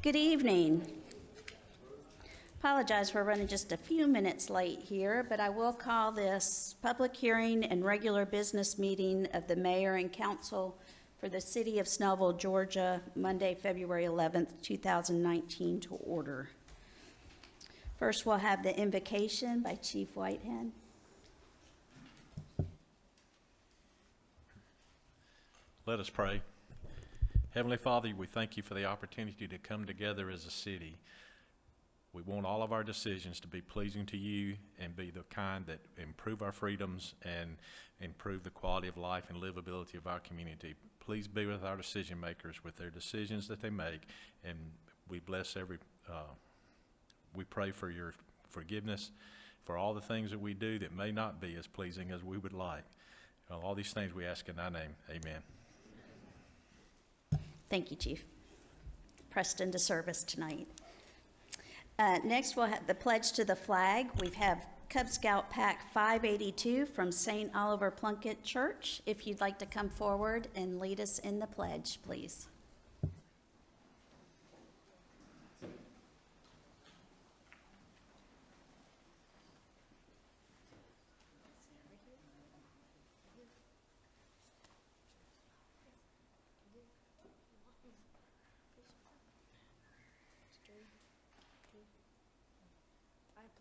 Good evening. Apologize for running just a few minutes late here, but I will call this public hearing and regular business meeting of the mayor and council for the city of Snellville, Georgia, Monday, February 11th, 2019 to order. First, we'll have the invocation by Chief Whitehead. Let us pray. Heavenly Father, we thank you for the opportunity to come together as a city. We want all of our decisions to be pleasing to you and be the kind that improve our freedoms and improve the quality of life and livability of our community. Please be with our decision makers with their decisions that they make, and we bless we pray for your forgiveness for all the things that we do that may not be as pleasing as we would like. All these things we ask in thy name. Amen. Thank you, Chief. Pressed into service tonight. Next, we'll have the pledge to the flag. We have Cub Scout Pack 582 from St. Oliver Plunkett Church. If you'd like to come forward and lead us in the pledge, please.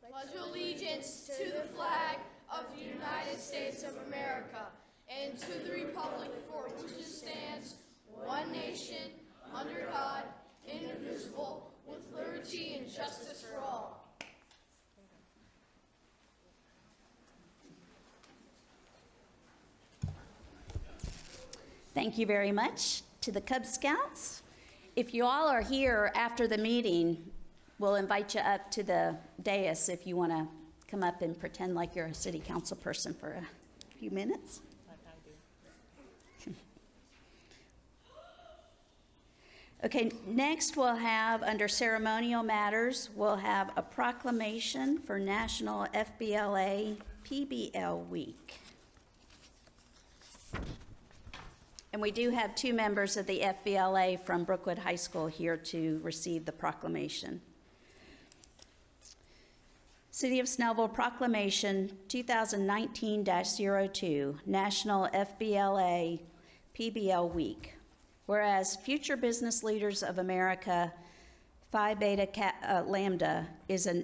Pledge allegiance to the flag of the United States of America and to the republic for which it stands, one nation, under God, indivisible, with liberty and justice for all. Thank you very much to the Cub Scouts. If you all are here after the meeting, we'll invite you up to the dais if you want to come up and pretend like you're a city council person for a few minutes. Like I do. Okay, next we'll have, under ceremonial matters, we'll have a proclamation for National FBLA PBL Week. And we do have two members of the FBLA from Brookwood High School here to receive the proclamation. City of Snellville Proclamation 2019-02, National FBLA PBL Week. Whereas Future Business Leaders of America, Phi Beta Lambda, is a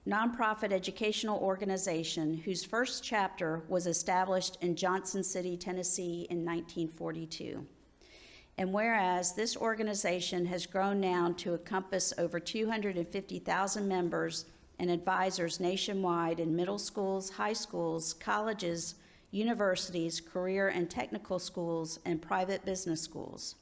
nonprofit educational organization whose first chapter was established in Johnson City, Tennessee in 1942. And whereas this organization has grown now to encompass over 250,000 members and advisors nationwide in middle schools, high schools, colleges, universities, career and technical schools, and private business schools.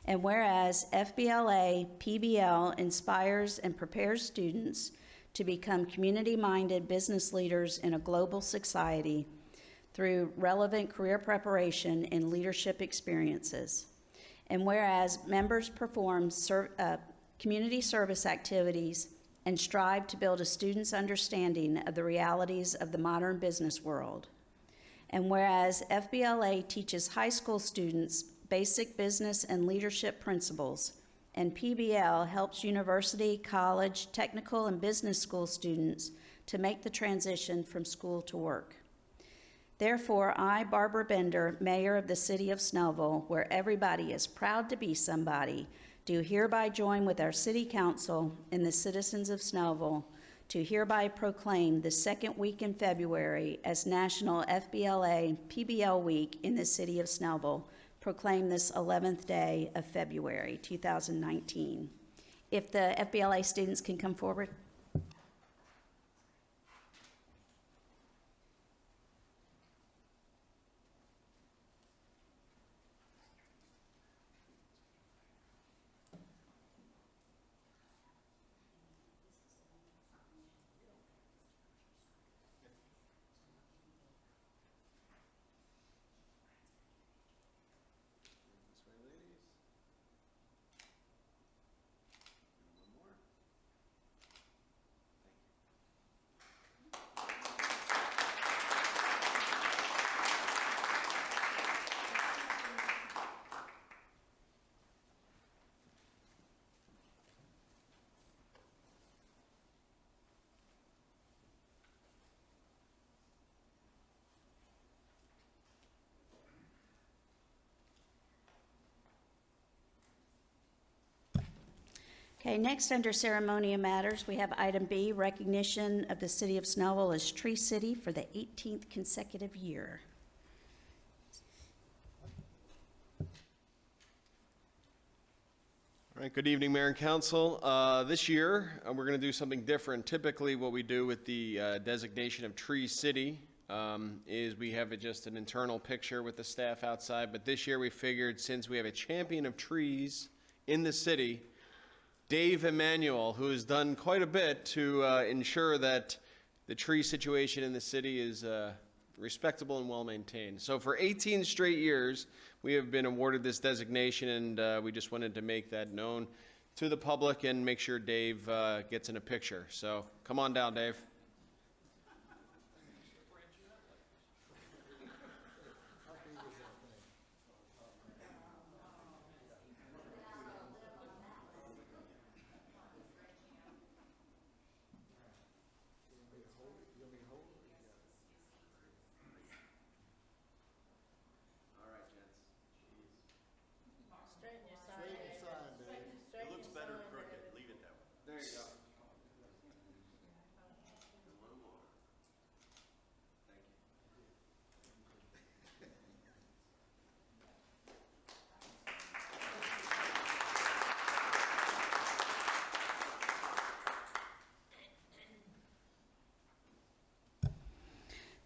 And whereas FBLA PBL inspires and prepares students to become community-minded business leaders in a global society through relevant career preparation and leadership experiences. And whereas members perform community service activities and strive to build a student's understanding of the realities of the modern business world. And whereas FBLA teaches high school students basic business and leadership principles, and PBL helps university, college, technical, and business school students to make the transition from school to work. Therefore, I, Barbara Bender, Mayor of the City of Snellville, where everybody is proud to be somebody, do hereby join with our City Council and the citizens of Snellville to hereby proclaim the second week in February as National FBLA PBL Week in the City of Snellville. Proclaim this 11th day of February 2019. If the FBLA students can come forward. Okay, next under ceremonial matters, we have item B, recognition of the city of Snellville as Tree City for the 18th consecutive year. All right, good evening, Mayor and Council. This year, we're going to do something different. Typically, what we do with the designation of Tree City is we have just an internal picture with the staff outside, but this year we figured since we have a champion of trees in the city, Dave Emanuel, who has done quite a bit to ensure that the tree situation in the city is respectable and well-maintained. So for 18 straight years, we have been awarded this designation, and we just wanted to make that known to the public and make sure Dave gets in a picture. So come on down, Dave.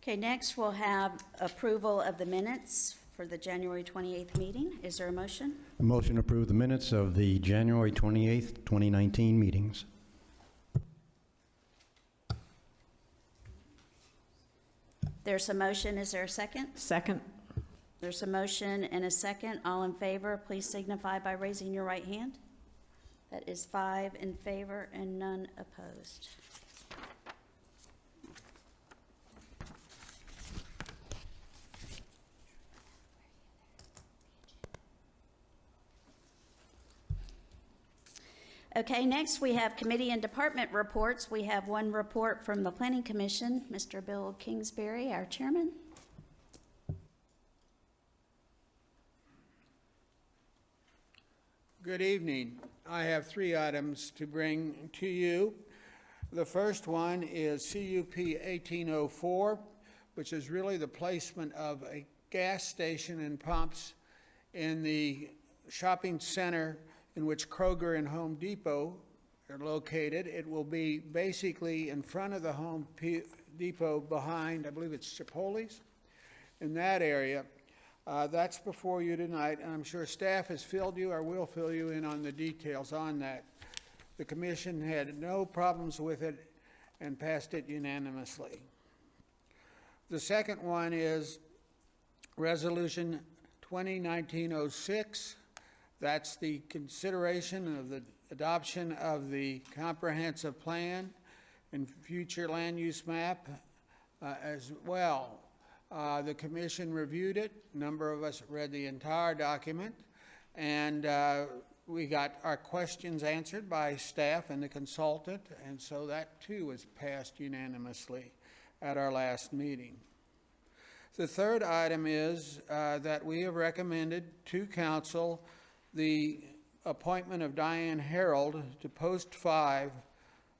Okay, next we'll have approval of the minutes for the January 28th meeting. Is there a motion? A motion to approve the minutes of the January 28th, 2019 meetings. There's a motion. Is there a second? Second. There's a motion and a second. All in favor, please signify by raising your right hand. That is 5 in favor and none opposed. Okay, next we have committee and department reports. We have one report from the Planning Commission, Mr. Bill Kingsbury, our chairman. Good evening. I have 3 items to bring to you. The first one is CUP 1804, which is really the placement of a gas station and pumps in the shopping center in which Kroger and Home Depot are located. It will be basically in front of the Home Depot behind, I believe it's Chipotle's, in that area. That's before you tonight, and I'm sure staff has filled you or will fill you in on the details on that. The commission had no problems with it and passed it unanimously. The second one is Resolution 2019-06. That's the consideration of the adoption of the comprehensive plan and future land use map as well. The commission reviewed it. A number of us read the entire document, and we got our questions answered by staff and the consultant, and so that too was passed unanimously at our last meeting. The third item is that we have recommended to council the appointment of Diane Harold to post 5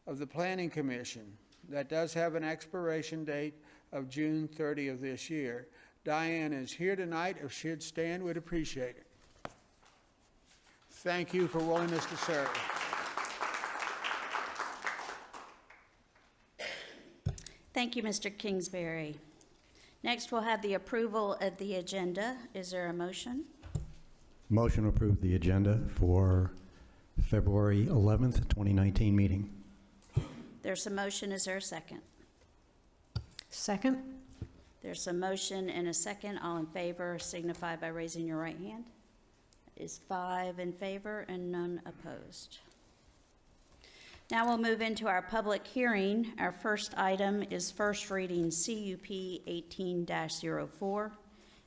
of the Planning Commission. That does have an expiration date of June 30 of this year. Diane is here tonight. If she'd stand, we'd appreciate it. Thank you for willingness to serve. Thank you, Mr. Kingsbury. Next, we'll have the approval of the agenda. Is there a motion? Motion to approve the agenda for February 11th, 2019 meeting. There's a motion. Is there a second? Second. There's a motion and a second. All in favor signify by raising your right hand. It is 5 in favor and none opposed. Now we'll move into our public hearing. Our first item is first reading CUP 18-04.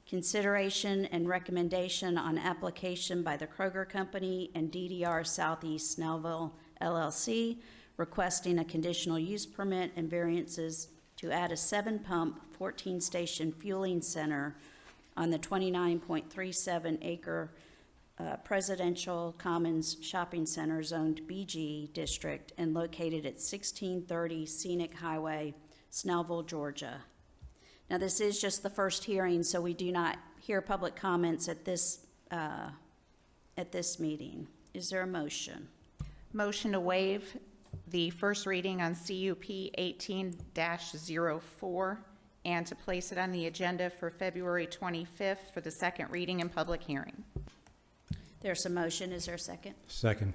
Consideration and recommendation on application by the Kroger Company and DDR Southeast Snellville LLC requesting a conditional use permit and variances to add a 7-pump, 14-station fueling center on the 29.37 acre Presidential Commons Shopping Center zoned BG district and located at 1630 Scenic Highway, Snellville, Georgia. Now, this is just the first hearing, so we do not hear public comments at this meeting. Is there a motion? Motion to waive the first reading on CUP 18-04 and to place it on the agenda for February 25th for the second reading and public hearing. There's a motion. Is there a second? Second.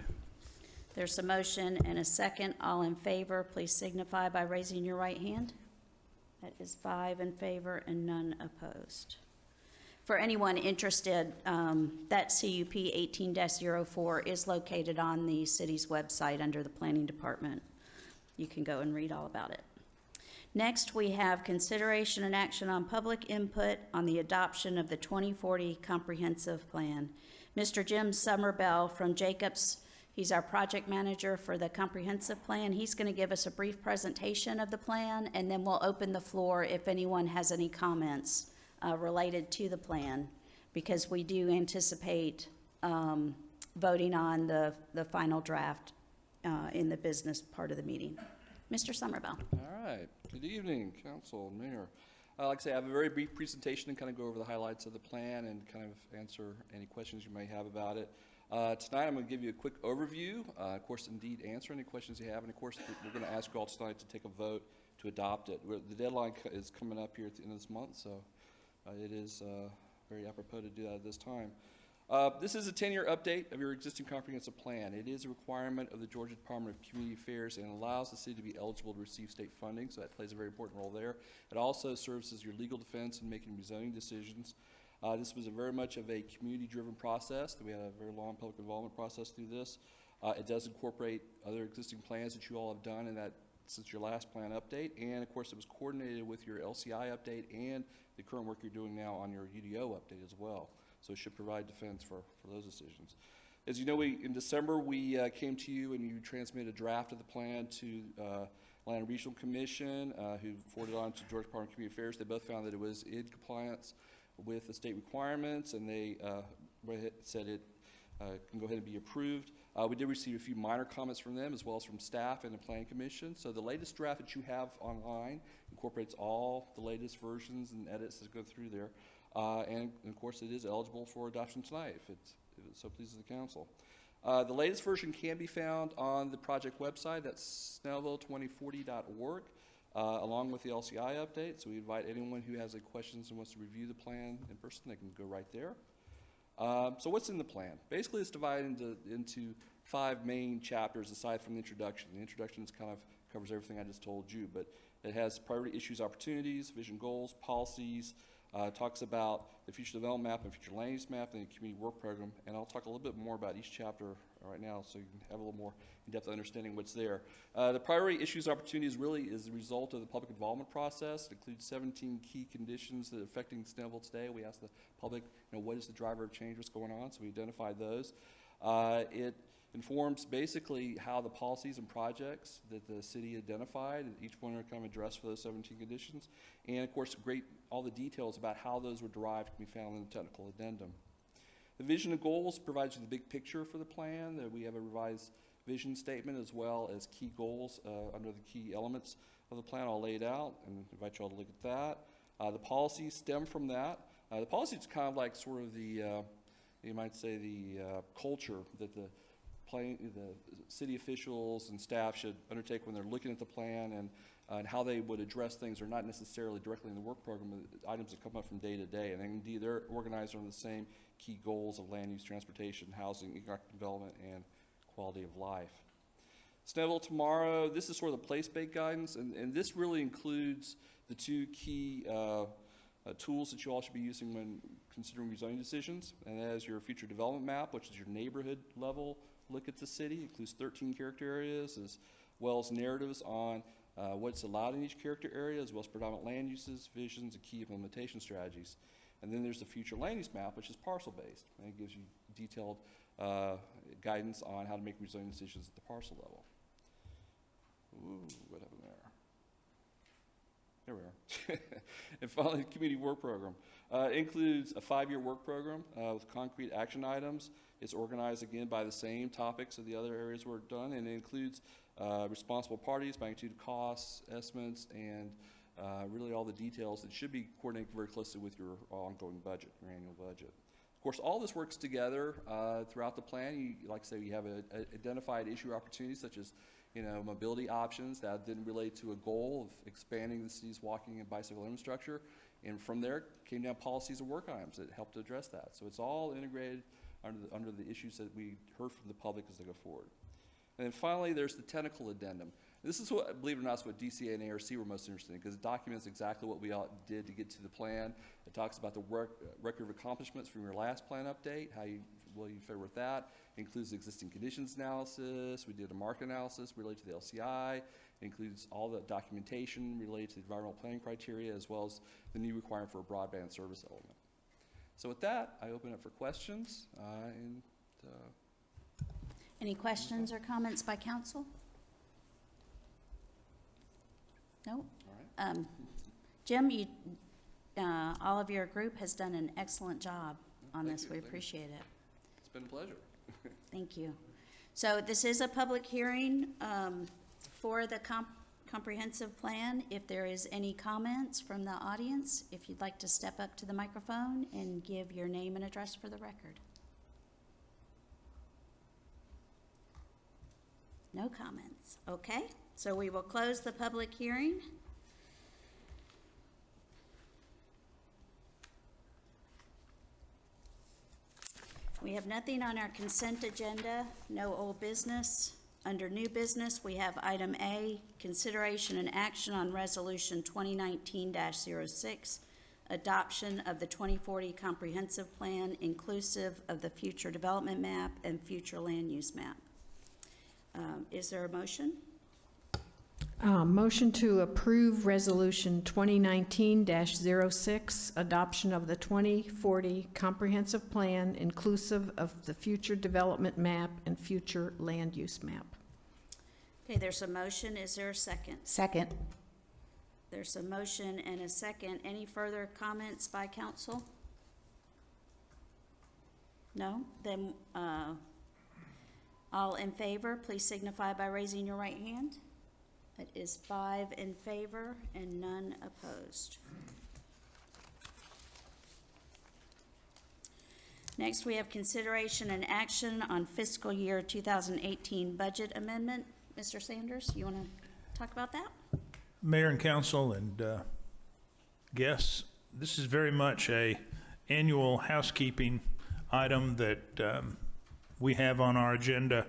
There's a motion and a second. All in favor, please signify by raising your right hand. That is 5 in favor and none opposed. For anyone interested, that CUP 18-04 is located on the city's website under the Planning Department. You can go and read all about it. Next, we have consideration and action on public input on the adoption of the 2040 Comprehensive Plan. Mr. Jim Summerbell from Jacobs, he's our project manager for the Comprehensive Plan. He's going to give us a brief presentation of the plan, and then we'll open the floor if anyone has any comments related to the plan, because we do anticipate voting on the final draft in the business part of the meeting. Mr. Summerbell. All right. Good evening, Council, Mayor. Like I say, I have a very brief presentation and kind of go over the highlights of the plan and kind of answer any questions you may have about it. Tonight, I'm going to give you a quick overview. Of course, indeed, answer any questions you have. And of course, we're going to ask you all tonight to take a vote to adopt it. The deadline is coming up here at the end of this month, so it is very apropos to do that at this time. This is a 10-year update of your existing comprehensive plan. It is a requirement of the Georgia Department of Community Affairs and allows the city to be eligible to receive state funding, so that plays a very important role there. It also serves as your legal defense in making rezoning decisions. This was very much of a community-driven process. We had a very long public involvement process through this. It does incorporate other existing plans that you all have done in that since your last plan update, and of course it was coordinated with your LCI update and the current work you're doing now on your UDO update as well. So it should provide defense for those decisions. As you know, in December, we came to you and you transmitted a draft of the plan to Land Regional Commission, who forwarded on to Georgia Department of Community Affairs. They both found that it was in compliance with the state requirements, and they said it can go ahead and be approved. We did receive a few minor comments from them, as well as from staff and the Planning Commission. So the latest draft that you have online incorporates all the latest versions and edits that go through there. And of course, it is eligible for adoption tonight if it so pleases the council. The latest version can be found on the project website. That's snellville2040.org, along with the LCI update. So we invite anyone who has any questions and wants to review the plan in person, they can go right there. So what's in the plan? Basically, it's divided into 5 main chapters aside from the introduction. The introduction kind of covers everything I just told you, but it has priority issues, opportunities, vision goals, policies, talks about the future development map and future land use map and the community work program. And I'll talk a little bit more about each chapter right now so you can have a little more in-depth understanding what's there. The priority issues, opportunities really is the result of the public involvement process. It includes 17 key conditions that are affecting Snellville today. We asked the public, what is the driver of change, what's going on, so we identified those. It informs basically how the policies and projects that the city identified, and each one are kind of addressed for those 17 conditions. And of course, all the details about how those were derived can be found in the technical addendum. The vision and goals provides you the big picture for the plan. We have a revised vision statement as well as key goals under the key elements of the plan. I'll lay it out and invite you all to look at that. The policies stem from that. The policy is kind of like sort of the, you might say, the culture that the city officials and staff should undertake when they're looking at the plan, and how they would address things are not necessarily directly in the work program, but items that come up from day to day. And indeed, they're organized around the same key goals of land use, transportation, housing, economic development, and quality of life. Snellville tomorrow, this is sort of the place-based guidance, and this really includes the 2 key tools that you all should be using when considering rezoning decisions, and that is your future development map, which is your neighborhood level look at the city. It includes 13 character areas, as well as narratives on what's allowed in each character area, as well as predominant land uses, visions, and key implementation strategies. And then there's the future land use map, which is parcel-based, and it gives you detailed guidance on how to make rezoning decisions at the parcel level. Ooh, what happened there? There we are. And finally, the community work program. Includes a 5-year work program with concrete action items. It's organized again by the same topics of the other areas we're done, and it includes responsible parties, magnitude of costs, estimates, and really all the details that should be coordinated very closely with your ongoing budget, your annual budget. Of course, all this works together throughout the plan. Like I say, you have identified issue opportunities such as mobility options that then relate to a goal of expanding the city's walking and bicycle infrastructure. And from there came down policies and work items that helped to address that. So it's all integrated under the issues that we heard from the public as they go forward. And then finally, there's the technical addendum. This is what, believe it or not, is what DCA and ARC were most interested in, because it documents exactly what we all did to get to the plan. It talks about the record of accomplishments from your last plan update, how you fare with that. It includes existing conditions analysis. We did a market analysis related to the LCI. It includes all the documentation related to the environmental planning criteria, as well as the new requirement for a broadband service element. So with that, I open up for questions. Any questions or comments by council? No? All right. Jim, all of your group has done an excellent job on Thank this. you. We Thank you. appreciate it. It's been a pleasure. Thank you. So this is a public hearing for the comprehensive plan. If there is any comments from the audience, if you'd like to step up to the microphone and give your name and address for the record. No comments. Okay, so we will close the public hearing. We have nothing on our consent agenda, no old business. Under new business, we have item A, consideration and action on resolution 2019-06, adoption of the 2040 comprehensive plan inclusive of the future development map and future land use map. Is there a motion? Motion to approve Resolution 2019-06, adoption of the 2040 Comprehensive Plan inclusive of the future development map and future land use map. Okay, there's a motion. Is there a second? Second. There's a motion and a second. Any further comments by council? No? Then all in favor, please signify by raising your right hand. That is 5 in favor and none opposed. Next, we have consideration and action on fiscal year 2018 budget amendment. Mr. Sanders, you want to talk about that? Mayor and council and guests, this is very much a annual housekeeping item that we have on our agenda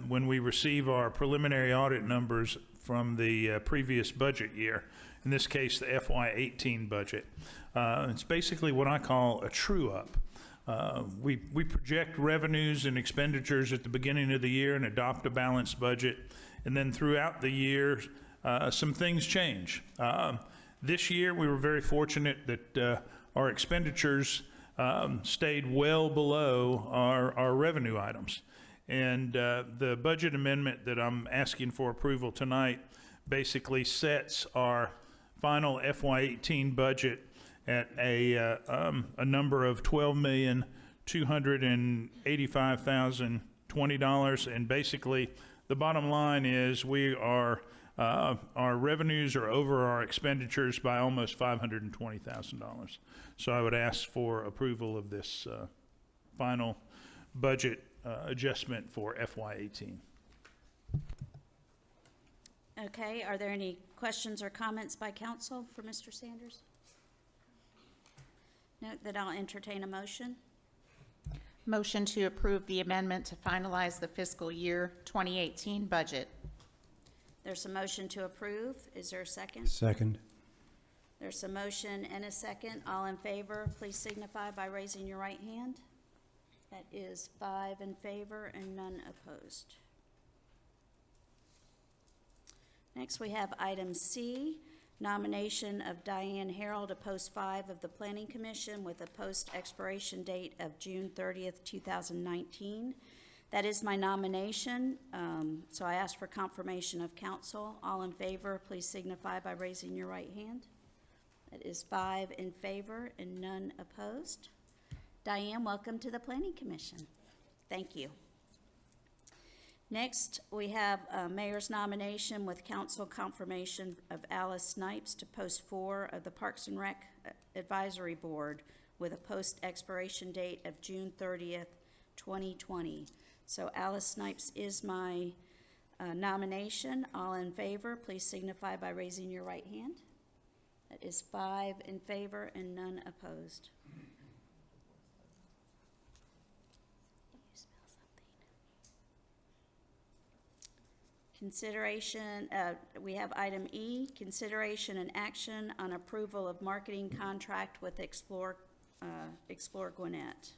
when we receive our preliminary audit numbers from the previous budget year, in this case the FY18 budget. It's basically what I call a true-up. We project revenues and expenditures at the beginning of the year and adopt a balanced budget, and then throughout the year some things change. This year we were very fortunate that our expenditures stayed well below our revenue items. And the budget amendment that I'm asking for approval tonight basically sets our final FY18 budget at a number of $12,285,020. And basically, the bottom line is our revenues are over our expenditures by almost $520,000. So I would ask for approval of this final budget adjustment for FY18. Okay, are there any questions or comments by council for Mr. Sanders? No, then I'll entertain a motion. Motion to approve the amendment to finalize the fiscal year 2018 budget. There's a motion to approve. Is there a second? Second. There's a motion and a second. All in favor, please signify by raising your right hand. That is 5 in favor and none opposed. Next, we have item C, nomination of Diane Harold to post 5 of the Planning Commission with a post expiration date of June 30th, 2019. That is my nomination, so I ask for confirmation of council. All in favor, please signify by raising your right hand. That is 5 in favor and none opposed. Diane, welcome to the Planning Commission. Thank you. Next, we have a mayor's nomination with council confirmation of Alice Snipes to post 4 of the Parks and Rec Advisory Board with a post expiration date of June 30th, 2020. So Alice Snipes is my nomination. All in favor, please signify by raising your right hand. That is 5 in favor and none opposed. Consideration, we have item E, consideration and action on approval of marketing contract with Explore Gwinnett.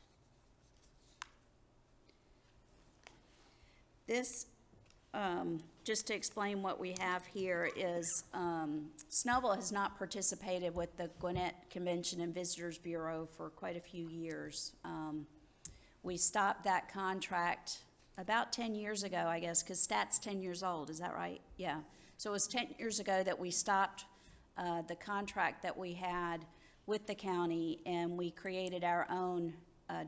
This, just to explain what we have here is, Snellville has not participated with the Gwinnett Convention and Visitors Bureau for quite a few years. We stopped that contract about 10 years ago, I guess, because STAT's 10 years old, is that right? Yeah. So it was 10 years ago that we stopped the contract that we had with the county, and we created our own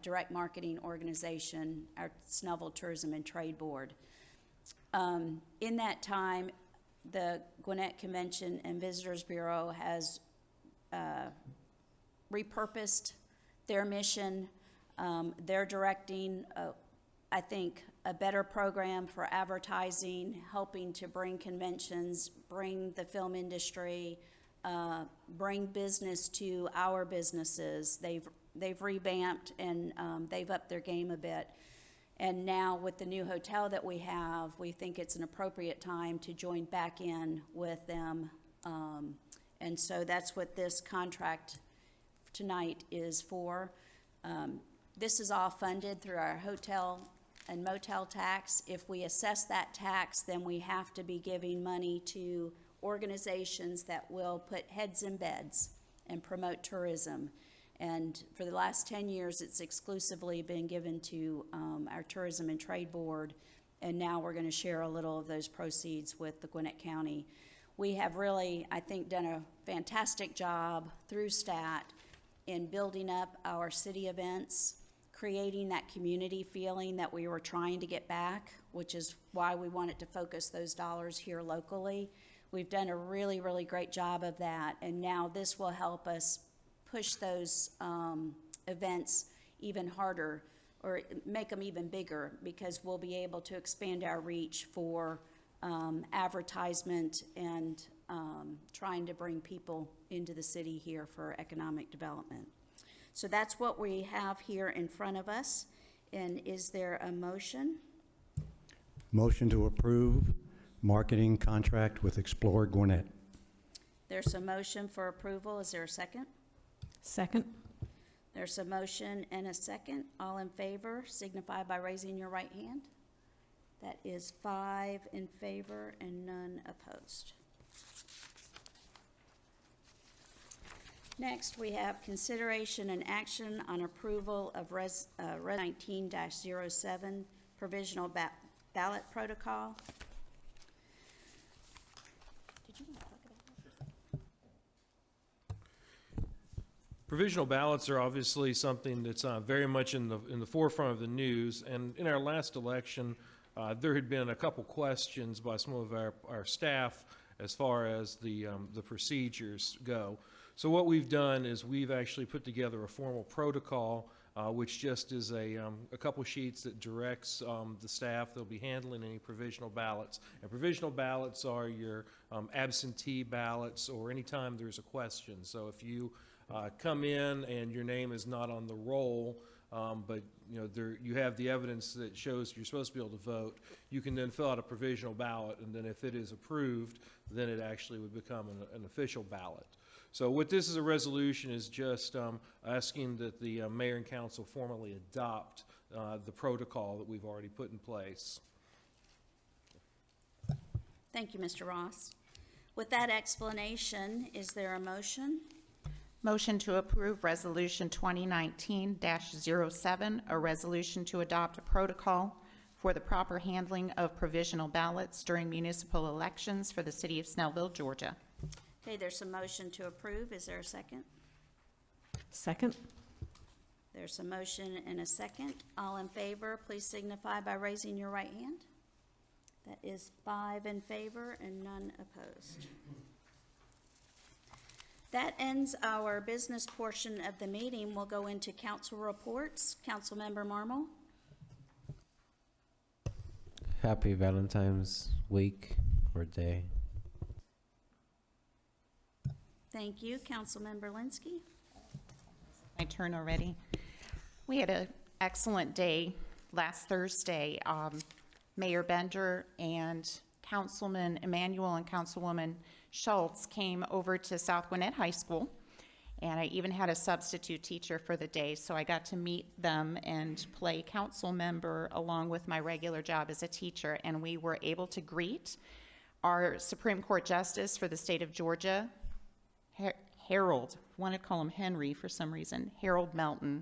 direct marketing organization, our Snellville Tourism and Trade Board. In that time, the Gwinnett Convention and Visitors Bureau has repurposed their mission. They're directing, I think, a better program for advertising, helping to bring conventions, bring the film industry, bring business to our businesses. They've revamped and they've upped their game a bit. And now with the new hotel that we have, we think it's an appropriate time to join back in with them. And so that's what this contract tonight is for. This is all funded through our hotel and motel tax. If we assess that tax, then we have to be giving money to organizations that will put heads in beds and promote tourism. And for the last 10 years, it's exclusively been given to our Tourism and Trade Board, and now we're going to share a little of those proceeds with the Gwinnett County. We have really, I think, done a fantastic job through STAT in building up our city events, creating that community feeling that we were trying to get back, which is why we wanted to focus those dollars here locally. We've done a really, really great job of that, and now this will help us push those events even harder, or make them even bigger, because we'll be able to expand our reach for advertisement and trying to bring people into the city here for economic development. So that's what we have here in front of us. And is there a motion? Motion to approve marketing contract with Explore Gwinnett. There's a motion for approval. Is there a second? Second. There's a motion and a second. All in favor, signify by raising your right hand. That is 5 in favor and none opposed. Next, we have consideration and action on approval of Res 19-07 Provisional Ballot Protocol. Did you want to talk about that? Provisional ballots are obviously something that's very much in the forefront of the news. And in our last election, there had been a couple questions by some of our staff as far as the procedures go. So what we've done is we've actually put together a formal protocol, which just is a couple sheets that directs the staff. They'll be handling any provisional ballots. And provisional ballots are your absentee ballots, or anytime there's a question. So if you come in and your name is not on the roll, but you have the evidence that shows you're supposed to be able to vote, you can then fill out a provisional ballot, and then if it is approved, then it actually would become an official ballot. So what this is a resolution is just asking that the mayor and council formally adopt the protocol that we've already put in place. Thank you, Mr. Ross. With that explanation, is there a motion? Motion to approve Resolution 2019-07, a resolution to adopt a protocol for the proper handling of provisional ballots during municipal elections for the city of Snellville, Georgia. Okay, there's a motion to approve. Is there a second? Second? There's a motion and a second. All in favor, please signify by raising your right hand. That is 5 in favor and none opposed. That ends our business portion of the meeting. We'll go into council reports. Councilmember Marmol. Happy Valentine's week or day. Thank you. Councilmember Linsky. My turn already. We had an excellent day last Thursday. Mayor Bender and Councilman Emanuel and Councilwoman Schultz came over to South Gwinnett High School, and I even had a substitute teacher for the day, so I got to meet them and play council member along with my regular job as a teacher, and we were able to greet our Supreme Court Justice for the state of Georgia, Harold, I want to call him Henry for some reason, Harold Melton,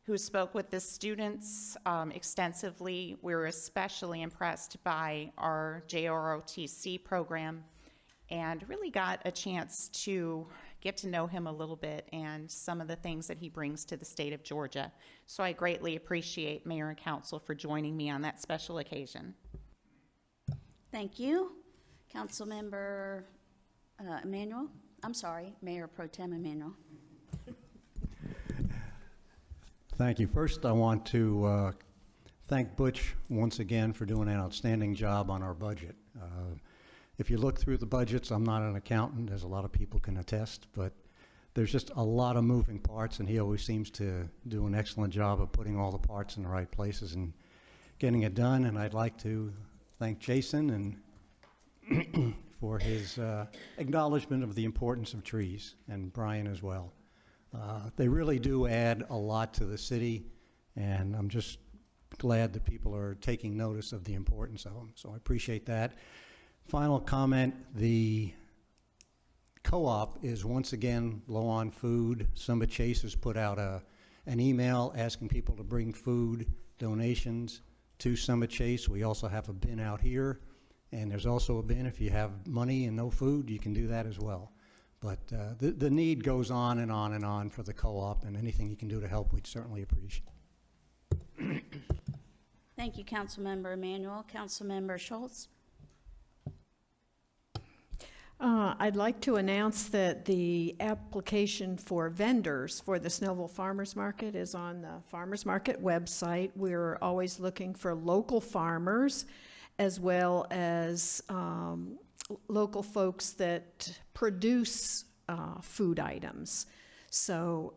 who spoke with the students extensively. We were especially impressed by our JROTC program and really got a chance to get to know him a little bit and some of the things that he brings to the state of Georgia. So I greatly appreciate Mayor and Council for joining me on that special occasion. Thank you. Councilmember Emanuel. I'm sorry, Mayor Pro Tem Emanuel. Thank you. First, I want to thank Butch once again for doing an outstanding job on our budget. If you look through the budgets, I'm not an accountant, as a lot of people can attest, but there's just a lot of moving parts, and he always seems to do an excellent job of putting all the parts in the right places and getting it done. And I'd like to thank Jason and for his acknowledgement of the importance of trees, and Brian as well. They really do add a lot to the city, and I'm just glad that people are taking notice of the importance of them. So I appreciate that. Final comment, the co-op is once again low on food. Summit Chase has put out an email asking people to bring food donations to Summit Chase. We also have a bin out here, and there's also a bin if you have money and no food, you can do that as well. But the need goes on and on and on for the co-op, and anything you can do to help, we'd certainly appreciate. Thank you, Councilmember Emanuel. Councilmember Schultz. I'd like to announce that the application for vendors for the Snellville Farmers Market is on the Farmers Market website. We're always looking for local farmers as well as local folks that produce food items. So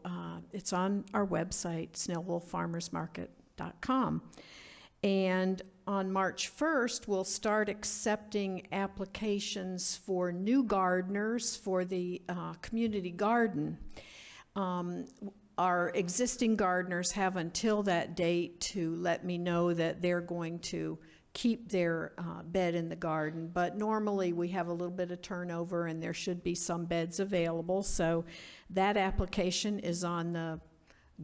it's on our website, snellvillefarmersmarket.com. And on March 1st, we'll start accepting applications for new gardeners for the community garden. Our existing gardeners have until that date to let me know that they're going to keep their bed in the garden, but normally we have a little bit of turnover and there should be some beds available. So that application is on the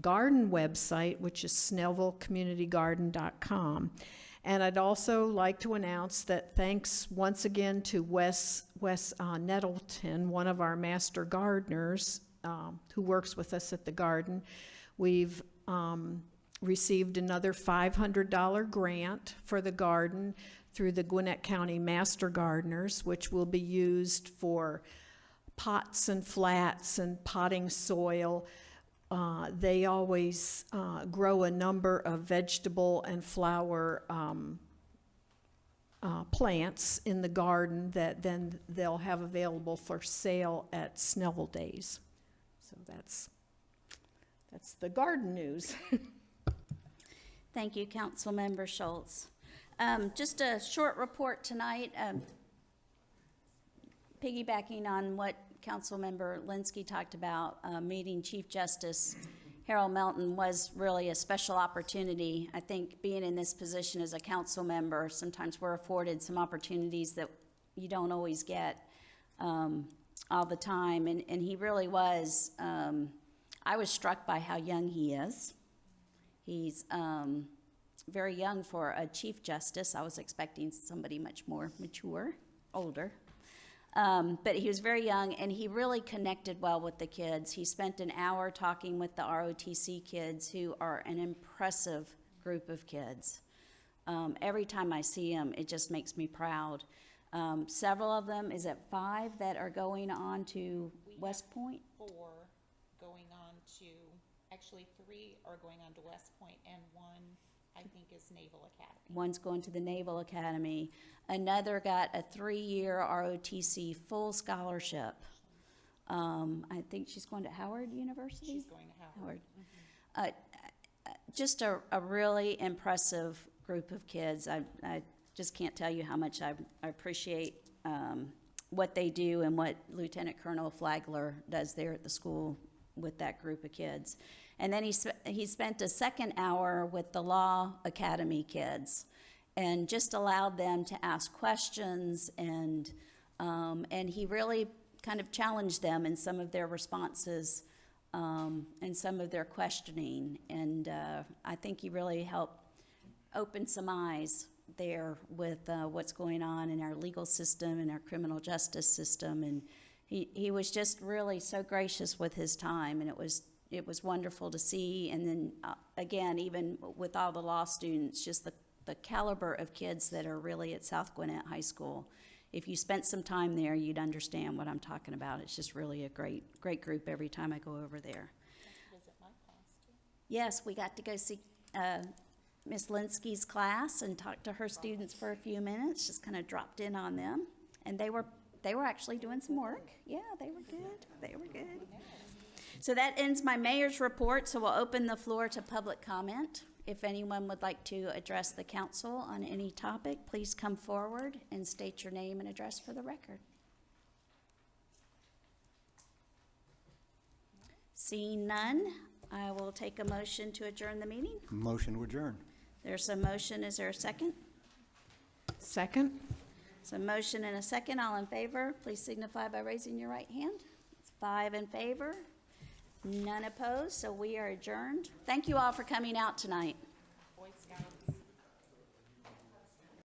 garden website, which is snellvillecommunitygarden.com. And I'd also like to announce that thanks once again to Wes Nettleton, one of our master gardeners who works with us at the garden, we've received another $500 grant for the garden through the Gwinnett County Master Gardeners, which will be used for pots and flats and potting soil. They always grow a number of vegetable and flower plants in the garden that then they'll have available for sale at Snellville Days. So that's the garden news. Thank you, Councilmember Schultz. Just a short report tonight, piggybacking on what Councilmember Linsky talked about. Meeting Chief Justice Harold Melton was really a special opportunity. I think being in this position as a council member, sometimes we're afforded some opportunities that you don't always get all the time, and he really was. I was struck by how young he is. He's very young for a Chief Justice. I was expecting somebody much more mature, older. But he was very young, and he really connected well with the kids. He spent an hour talking with the ROTC kids, who are an impressive group of kids. Every time I see him, it just makes me proud. Several of them, is it 5 that are going on to West Point? 4 going on to, actually 3 are going on to West Point, and 1, I think, is Naval Academy. One's going to the Naval Academy. Another got a 3-year ROTC full scholarship. I think she's going to Howard University? She's going to Howard. Just a really impressive group of kids. I just can't tell you how much I appreciate what they do and what Lieutenant Colonel Flagler does there at the school with that group of kids. And then he spent a second hour with the Law Academy kids and just allowed them to ask questions, and he really kind of challenged them in some of their responses and some of their questioning. And I think he really helped open some eyes there with what's going on in our legal system and our criminal justice system. And he was just really so gracious with his time, and it was wonderful to see. And then again, even with all the law students, just the caliber of kids that are really at South Gwinnett High School. If you spent some time there, you'd understand what I'm talking about. It's just really a great group every time I go over there. Visit my class too. Yes, we got to go see Miss Linsky's class and talk to her students for a few minutes, just kind of dropped in on them. And they were actually doing some work. Yeah, they were good. They were good. So that ends my mayor's report, so we'll open the floor to public comment. If anyone would like to address the council on any topic, please come forward and state your name and address for the record. Seeing none, I will take a motion to adjourn the meeting. Motion to adjourn. There's a motion. Is there a second? Second? So motion and a second. All in favor, please signify by raising your right hand. It's 5 in favor, none opposed, so we are adjourned. Thank you all for coming out tonight.